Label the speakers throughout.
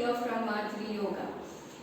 Speaker 1: here from Madhuri Yoga.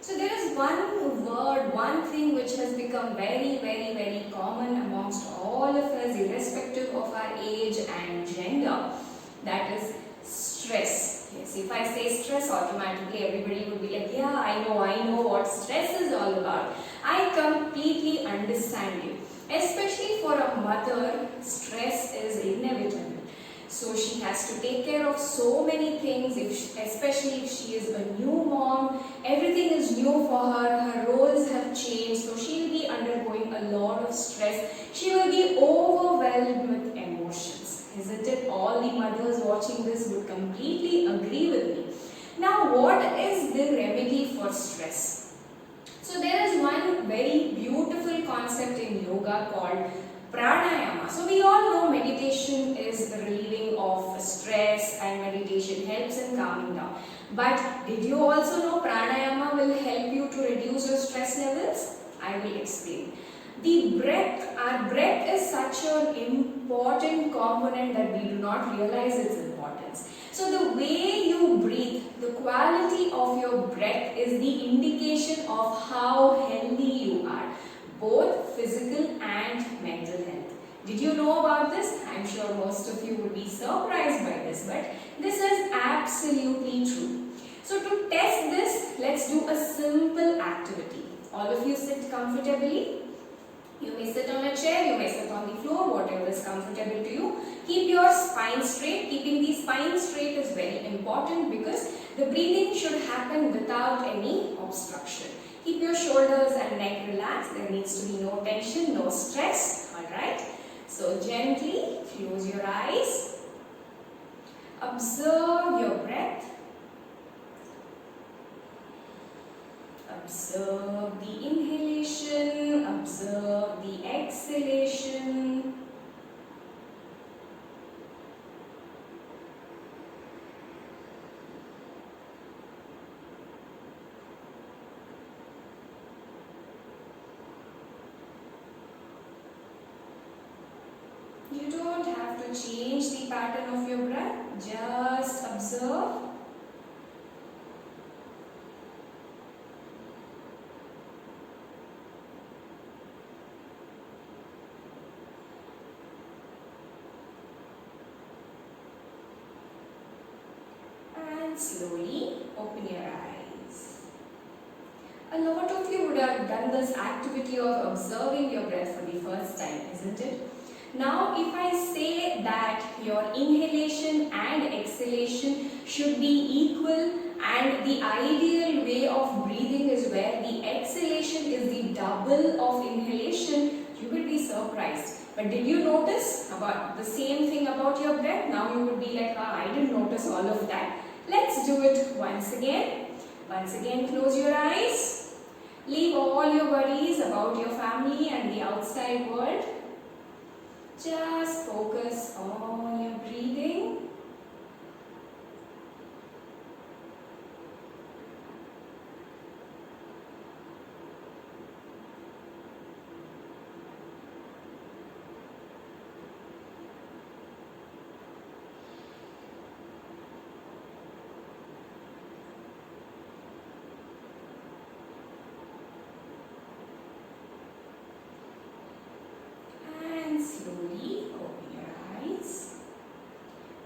Speaker 1: So there is one word, one thing which has become very common amongst all of us, irrespective of our age and gender. That is stress. Yes, if I say stress, automatically everybody would be like, yeah, I know what stress is all about. I completely understand you. Especially for a mother, stress is inevitable. So she has to take care of so many things, especially if she is a new mom. Everything is new for her, her roles have changed, so she will be undergoing a lot of stress. She will be overwhelmed with emotions. Isn't it? All the mothers watching this would completely agree with me. Now, what is the remedy for stress? So there is one very beautiful concept in yoga called pranayama. So we all know meditation is the relieving of stress and meditation helps in calming down. But did you also know pranayama will help you to reduce your stress levels? I will explain. The breath, our breath is such an important component that we do not realize its importance. So the way you breathe, the quality of your breath is the indication of how healthy you are, both physical and mental health. Did you know about this? I'm sure most of you would be surprised by this, but this is absolutely true. So to test this, let's do a simple activity. All of you sit comfortably. You may sit on a chair, you may sit on the floor, whatever is comfortable to you. Keep your spine straight. Keeping the spine straight is very important because the breathing should happen without any obstruction. Keep your shoulders and neck relaxed. There needs to be no tension, no stress. Alright. So gently close your eyes. Observe your breath. Observe the inhalation. Observe the exhalation. You don't have to change the pattern of your breath, just observe. And slowly open your eyes. A lot of you would have done this activity of observing your breath for the first time, isn't it? Now, if I say that your inhalation and exhalation should be equal and the ideal way of breathing is where the exhalation is the double of inhalation, you will be surprised. But did you notice about the same thing about your breath? Now you would be like, I didn't notice all of that. Let's do it once again. Once again, close your eyes. Leave all your worries about your family and the outside world. Just focus on your breathing. Slowly open your eyes.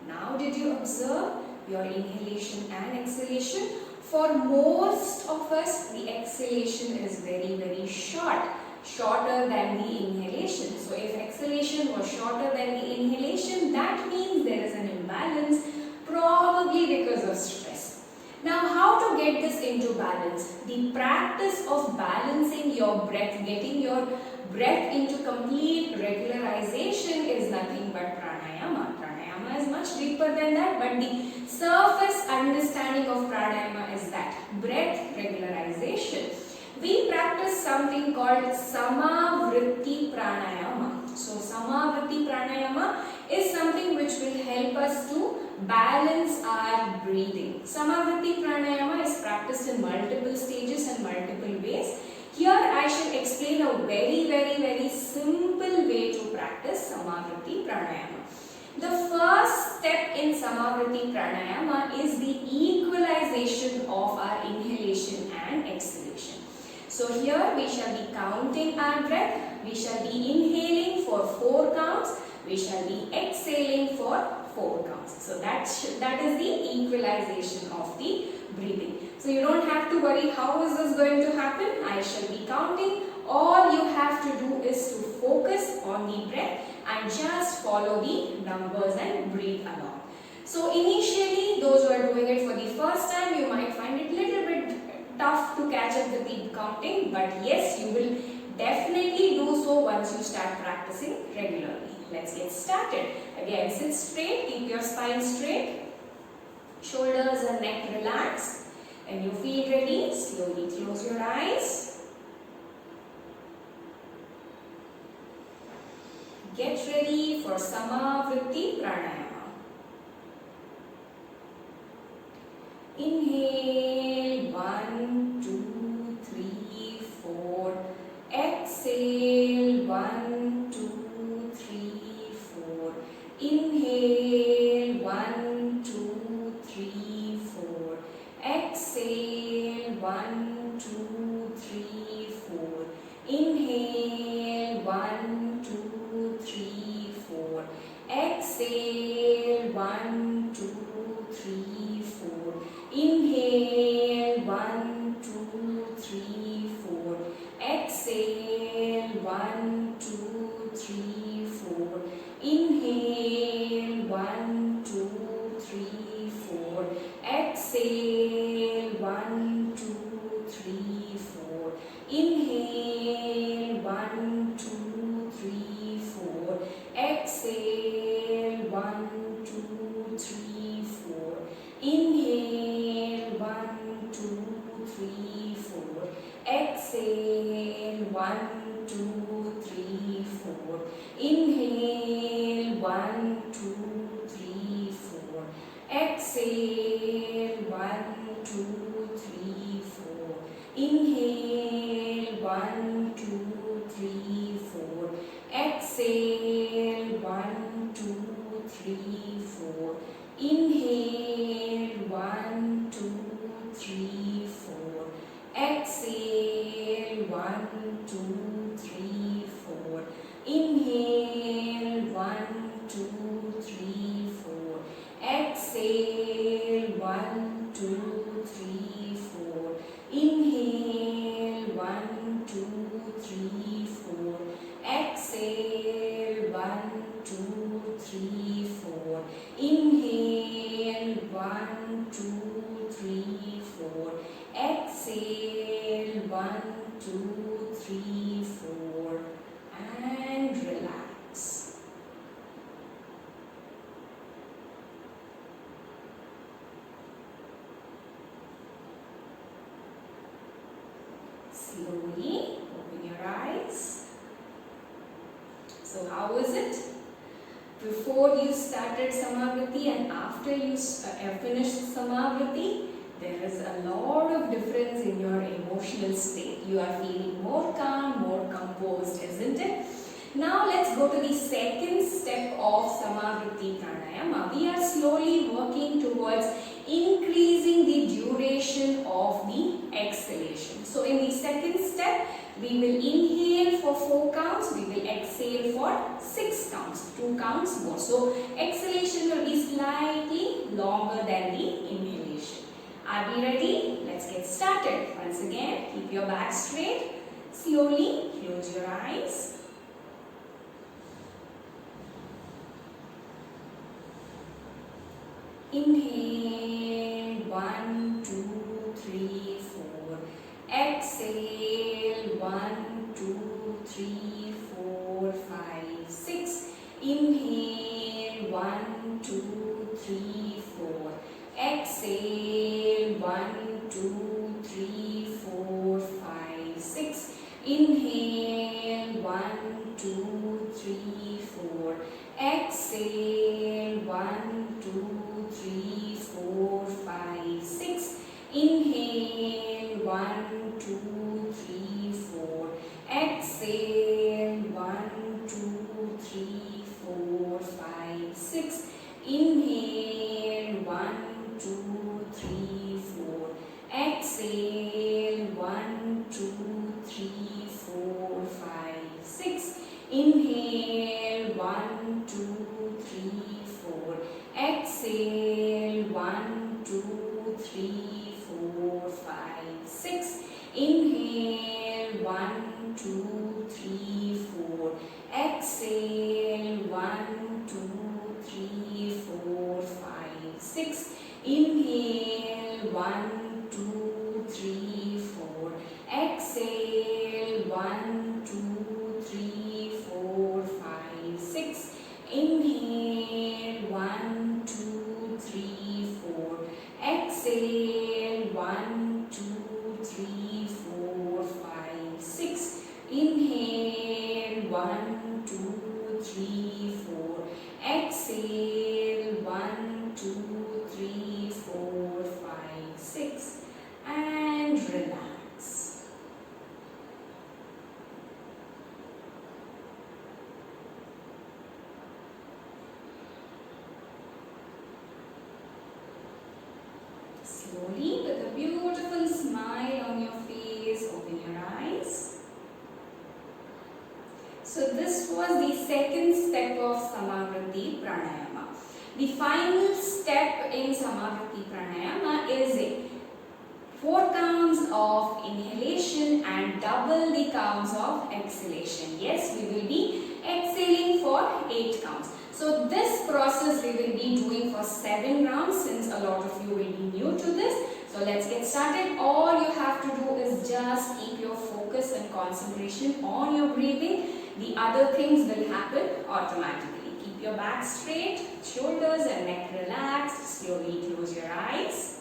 Speaker 1: Now, did you observe your inhalation and exhalation? For most of us, the exhalation is very short, shorter than the inhalation. So, if exhalation was shorter than the inhalation, that means there is an imbalance, probably because of stress. Now, how to get this into balance? The practice of balancing your breath, getting your breath into complete regularization is nothing but pranayama. Pranayama is much deeper than that, but the surface understanding of pranayama is that breath regularization. We practice something called samavritti pranayama. So samavritti pranayama is something which will help us to balance our breathing. Samavritti pranayama is practiced in multiple stages and multiple ways. Here I shall explain a very simple way to practice samavritti pranayama. The first step in Samavriti Pranayama is the equalization of our inhalation and exhalation. So here we shall be counting our breath. We shall be inhaling for 4 counts. We shall be exhaling for 4 counts. So that is the equalization of the breathing. So you don't have to worry how is this going to happen. I shall be counting. All you have to do is to focus on the breath and just follow the numbers and breathe along. So initially, those who are doing it for the first time, you might find it a little bit tough to catch up with the counting, but yes, you will definitely do so once you start practicing regularly. Let's get started. Again, sit straight, keep your spine straight, shoulders and neck relaxed. When you feel ready, slowly close your eyes. Get ready for Samavriti Pranayama. Inhale 1, 2, 3, 4. Exhale 1, 2, 3, 4. Inhale 1, 2, 3, 4. Exhale 1, 2, 3, 4. Inhale 1, 2, 3, 4. Exhale 1, 2, 3, 4. Inhale 1, 2, 3, 4. Exhale 1, 2, 3, 4. Inhale 1, 2, 3, 4. Exhale 1, 2, 3, 4. Inhale 1, 2, 3, 4. Exhale 1, 2, 3, 4. Inhale 1, 2, 3, 4. Exhale 1, 2, 3, 4. Inhale 1, 2, 3, 4. Exhale 1, 2, 3, 4. Inhale 1, 2, 3, 4. Exhale 1, 2, 3, 4. Inhale 1, 2, 3, 4. Exhale 1, 2, 3, 4. Inhale 1, 2, 3, 4. Exhale 1, 2, 3, 4. Inhale 1, 2, 3, 4. Exhale 1, 2, 3, 4. Inhale 1, 2, 3, 4. Exhale 1, 2, 3, 4. And relax. Slowly open your eyes. So how is it? Before you started Samavriti and after you finished Samavriti, there is a lot of difference in your emotional state. You are feeling more calm, more composed, isn't it? Now let's go to the second step of Samavriti Pranayama. We are slowly working towards increasing the duration of the exhalation. So in the second step, we will inhale for 4 counts, we will exhale for 6 counts, 2 counts more. So exhalation will be slightly longer than the inhalation. Are we ready? Let's get started. Once again, keep your back straight. Slowly close your eyes. Inhale 1, 2, 3, 4. Exhale 1, 2, 3, 4, 5, 6. Inhale 1, 2, 3, 4. Exhale 1, 2, 3, 4, 5, 6. Inhale 1, 2, 3, 4. Exhale 1, 2, 3, 4, 5, 6. Inhale 1, 2, 3, 4. Exhale 1, 2, 3, 4, 5, 6. Inhale, 1, 2, 3, 4. Exhale, 1, 2, 3, 4, 5, 6. Inhale, 1, 2, 3, 4. Exhale, 1, 2, 3, 4, 5, 6. Inhale, 1, 2, 3, 4. Exhale, 1, 2, 3, 4, 5, 6. Inhale, 1, 2, 3, 4. Exhale, 1, 2, 3, 4, 5, 6. Inhale, 1, 2, 3, 4. Exhale, 1, 2, 3, 4, 5, 6. Inhale, 1, 2, 3, 4. Exhale, 1, 2, 3, 4, 5, 6. And relax. Slowly, with a beautiful smile on your face, open your eyes. So this was the second step of Samavriti Pranayama. The final step in Samavriti Pranayama is 4 counts of inhalation and double the counts of exhalation. Yes, we will be exhaling for 8 counts. So this process we will be doing for 7 rounds, since a lot of you will be new to this. So let's get started. All you have to do is just keep your focus and concentration on your breathing. The other things will happen automatically. Keep your back straight, shoulders and neck relaxed. Slowly close your eyes.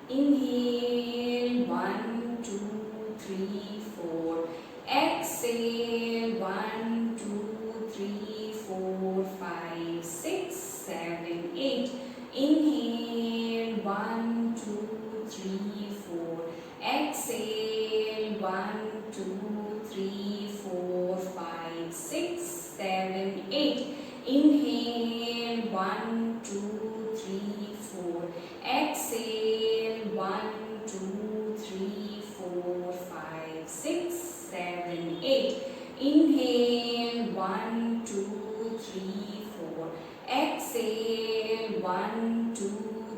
Speaker 1: Inhale, 1, 2, 3, 4. Exhale, 1, 2, 3, 4, 5, 6, 7, 8. Inhale, 1, 2, 3, 4. Exhale, 1, 2, 3, 4, 5, 6, 7, 8. Inhale, 1, 2, 3, 4. Exhale, 1, 2, 3, 4, 5, 6, 7, 8. Inhale, 1, 2, 3, 4. Exhale, 1, 2,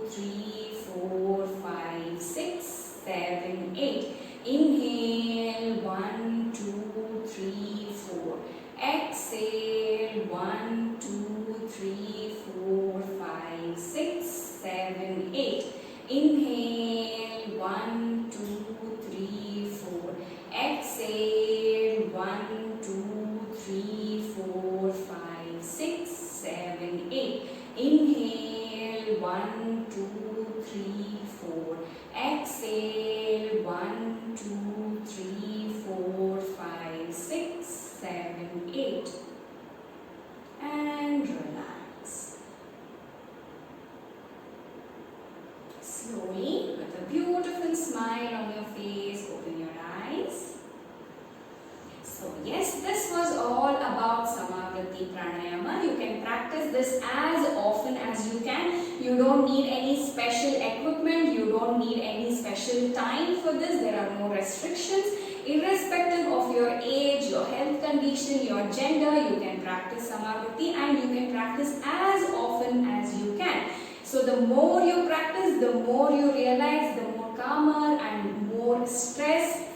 Speaker 1: 3, 4, 5, 6, 7, 8. Inhale, 1, 2, 3, 4. Exhale, 1, 2, 3, 4, 5, 6, 7, 8. Inhale, 1, 2, 3, 4. Exhale, 1, 2, 3, 4, 5, 6, 7, 8. Inhale, 1, 2, 3, 4. Exhale, 1, 2, 3, 4, 5, 6, 7, 8. And relax. Slowly, with a beautiful smile on your face, open your eyes. So yes, this was all about Samavriti Pranayama. You can practice this as often as you can. You don't need any special equipment. You don't need any special time for this. There are no restrictions. Irrespective of your age, your health condition, your gender, you can practice Samavriti and you can practice as often as you can. So the more you practice, the more you realize, the more calmer and more stress